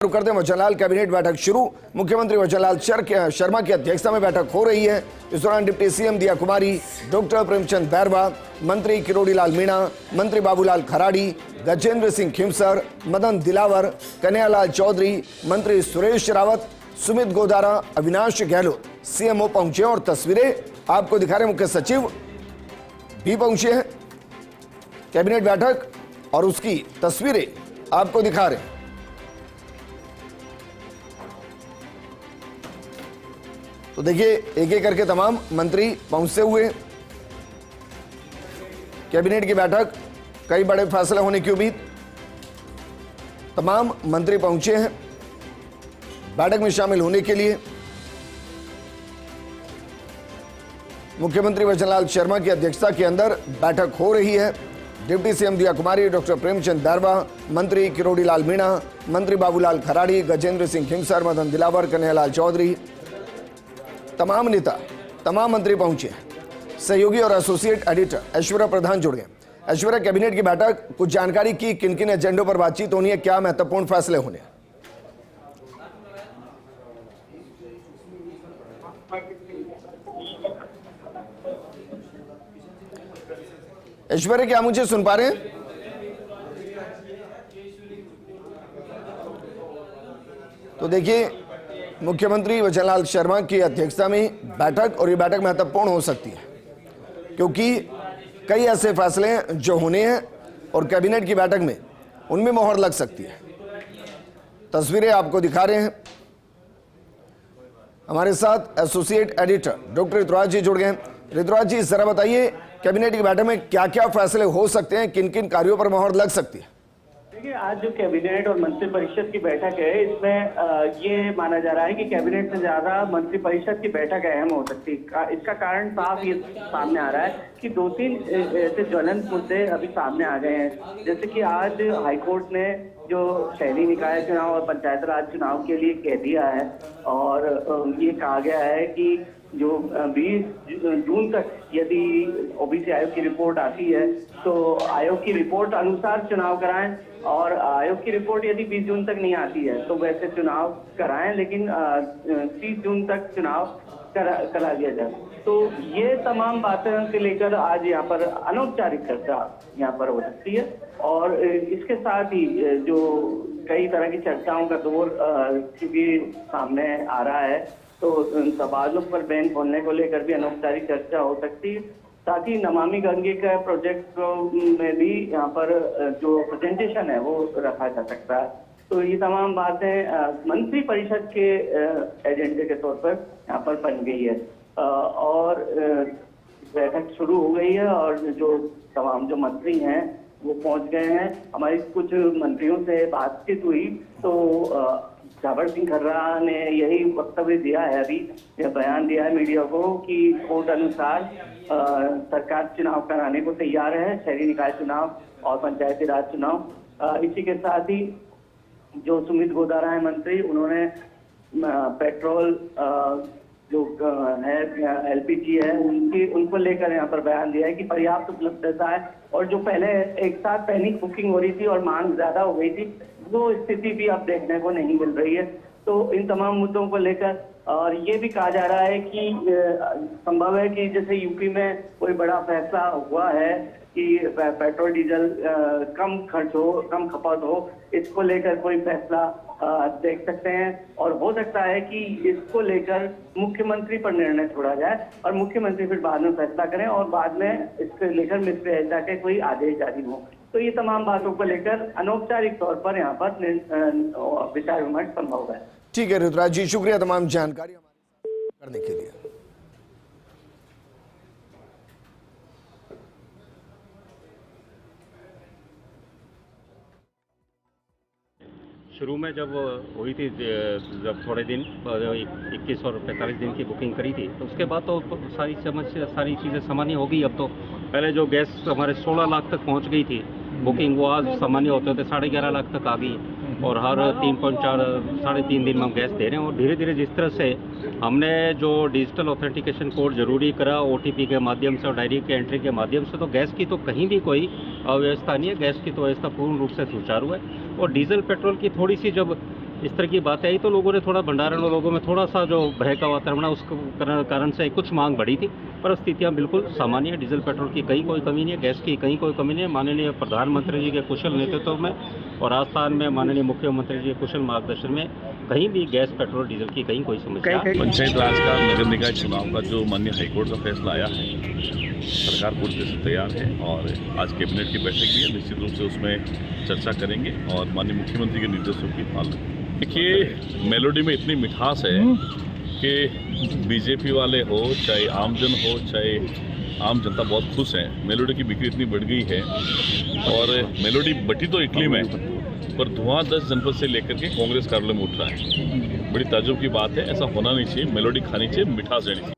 करते वचनलाल कैबिनेट बैठक शुरू। मुख्यमंत्री वचनलाल शर्मा की अध्यक्षता में बैठक हो रही है। इस दौरान डिप्टी सीएम दिया कुमारी, डॉक्टर प्रेमचंद बैरवा, मंत्री किरोड़ीलाल मीणा, मंत्री बाबूलाल खराड़ी, गजेंद्र सिंह खिमसर, मदन दिलावर, कन्हैयालाल चौधरी, मंत्री सुरेश रावत, सुमित गोदारा, अविनाश गहलोत सीएमओ पहुंचे और तस्वीरें आपको दिखा रहे। मुख्य सचिव भी पहुंचे हैं कैबिनेट बैठक और उसकी तस्वीरें आपको दिखा रहे हैं। तो देखिए एक एक करके तमाम मंत्री पहुंचते हुए कैबिनेट की बैठक, कई बड़े फैसले होने की उम्मीद। तमाम मंत्री पहुंचे हैं बैठक में शामिल होने के लिए। मुख्यमंत्री वचनलाल शर्मा की अध्यक्षता के अंदर बैठक हो रही है। डिप्टी सीएम दिया कुमारी, डॉक्टर प्रेमचंद बैरवा, मंत्री किरोड़ीलाल मीणा, मंत्री बाबूलाल खराड़ी, गजेंद्र सिंह खिमसर, मदन दिलावर, कन्हैयालाल चौधरी, तमाम नेता, तमाम मंत्री पहुंचे। सहयोगी और एसोसिएट एडिटर ऐश्वर्या प्रधान जुड़ गए। ऐश्वर्या, कैबिनेट की बैठक, कुछ जानकारी की किन किन एजेंडों पर बातचीत होनी है, क्या महत्वपूर्ण फैसले होने? ऐश्वर्या, क्या मुझे सुन पा रहे हैं? तो देखिए मुख्यमंत्री वचनलाल शर्मा की अध्यक्षता में बैठक, और ये बैठक महत्वपूर्ण हो सकती है क्योंकि कई ऐसे फैसले जो होने हैं और कैबिनेट की बैठक में उनमें मोहर लग सकती है। तस्वीरें आपको दिखा रहे हैं। हमारे साथ एसोसिएट एडिटर डॉक्टर ऋतुराज जी जुड़ गए। ऋतुराज जी, जरा बताइए कैबिनेट की बैठक में क्या क्या फैसले हो सकते हैं, किन किन कार्यों पर मोहर लग सकती है? देखिए, आज जो कैबिनेट और मंत्रिपरिषद की बैठक है, इसमें ये माना जा रहा है कि कैबिनेट से ज्यादा मंत्रिपरिषद की बैठक अहम हो सकती है। इसका कारण साफ ये सामने आ रहा है कि दो तीन ऐसे ज्वलंत मुद्दे अभी सामने आ गए हैं। जैसे कि आज हाईकोर्ट ने जो शहरी निकाय चुनाव और पंचायत राज चुनाव के लिए कह दिया है, और ये कहा गया है कि जो 20 जून तक यदि ओबीसी आयोग की रिपोर्ट आती है तो आयोग की रिपोर्ट अनुसार चुनाव कराएं, और आयोग की रिपोर्ट यदि 20 जून तक नहीं आती है तो वैसे चुनाव कराएं, लेकिन 30 जून तक चुनाव करा दिया जाए। तो ये तमाम बातें के लेकर आज यहाँ पर अनौपचारिक चर्चा यहाँ पर हो सकती है, और इसके साथ ही जो कई तरह की चर्चाओं का दौर क्योंकि सामने आ रहा है, तो तबादलों पर बैन खोलने को लेकर भी अनौपचारिक चर्चा हो सकती है। साथ ही नमामि गंगे का प्रोजेक्ट में भी यहाँ पर जो प्रेजेंटेशन है वो रखा जा सकता है। तो ये तमाम बातें मंत्री परिषद के एजेंडे के तौर पर यहाँ पर बन गई है, और बैठक शुरू हो गई है, और जो तमाम जो मंत्री हैं वो पहुंच गए हैं। हमारी कुछ मंत्रियों से बातचीत हुई तो जावर सिंह खर्रा ने यही वक्तव्य दिया है, अभी यह बयान दिया है मीडिया को कि कोर्ट अनुसार सरकार चुनाव कराने को तैयार है, शहरी निकाय चुनाव और पंचायती राज चुनाव। इसी के साथ ही जो सुमित गोदारा है मंत्री, उन्होंने पेट्रोल जो है एलपीजी है उनको लेकर यहाँ पर बयान दिया है कि पर्याप्त उपलब्धता है, और जो पहले एक साथ पैनिक बुकिंग हो रही थी और मांग ज्यादा हो गई थी, वो स्थिति भी अब देखने को नहीं मिल रही है। तो इन तमाम मुद्दों को लेकर, और ये भी कहा जा रहा है कि संभव है कि जैसे यूपी में कोई बड़ा फैसला हुआ है कि पेट्रोल डीजल कम खर्च हो, कम खपत हो, इसको लेकर कोई फैसला देख सकते हैं, और हो सकता है कि इसको लेकर मुख्यमंत्री पर निर्णय छोड़ा जाए और मुख्यमंत्री फिर बाद में फैसला करें और बाद में इसको लेकर मिनिस्टर के कोई आदेश जारी हो। तो ये तमाम बातों को लेकर अनौपचारिक तौर पर यहाँ पर विचार विमर्श संभव है। ठीक है ऋतुराज जी, शुक्रिया तमाम जानकारी हमारे साथ करने के लिए। शुरू में जब हुई थी, जब थोड़े दिन 21 और 45 दिन की बुकिंग करी थी, तो उसके बाद तो सारी चीज़ें सामान्य हो गई। अब तो पहले जो गैस हमारे 16 लाख तक पहुंच गई थी बुकिंग, वो आज सामान्य होते होते 11.5 लाख तक आ गई, और हर 3.4-3.5 दिन में हम गैस दे रहे हैं। और धीरे धीरे जिस तरह से हमने जो डिजिटल ऑथेंटिकेशन कोड जरूरी करा OTP के माध्यम से और डायरी के एंट्री के माध्यम से, तो गैस की तो कहीं भी कोई अव्यवस्था नहीं है। गैस की तो व्यवस्था पूर्ण रूप से सुचारू है। और डीजल पेट्रोल की थोड़ी सी जब इस तरह की बातें आई तो लोगों ने थोड़ा भंडारण और लोगों में थोड़ा सा जो भय का वातावरण है उसके कारण से कुछ मांग बढ़ी थी, पर स्थितियां बिल्कुल सामान्य है। डीजल पेट्रोल की कहीं कोई कमी नहीं है, गैस की कहीं कोई कमी नहीं है। माननीय प्रधानमंत्री जी के कुशल नेतृत्व में और राजस्थान में माननीय मुख्यमंत्री जी के कुशल मार्गदर्शन में कहीं भी गैस पेट्रोल डीजल की कहीं कोई समस्या पंचायत राज का नगर निकाय चुनाव का जो माननीय हाईकोर्ट का फैसला आया है, सरकार पूरी तरह से तैयार है और आज कैबिनेट की बैठक भी है। निश्चित रूप से उसमें चर्चा करेंगे और माननीय मुख्यमंत्री के निर्देशों की पालना। देखिए, मेलोडी में इतनी मिठास है कि बीजेपी वाले हो चाहे आमजन हो चाहे आम जनता बहुत खुश है। मेलोडी की बिक्री इतनी बढ़ गई है और मेलोडी बटी तो इटली में, पर धुआं 10 जनपद से लेकर के कांग्रेस कार्यालय में उठ रहा है। बड़ी ताज्जुब की बात है, ऐसा होना नहीं चाहिए। मेलोडी खानी चाहिए, मिठास रहनी चाहिए।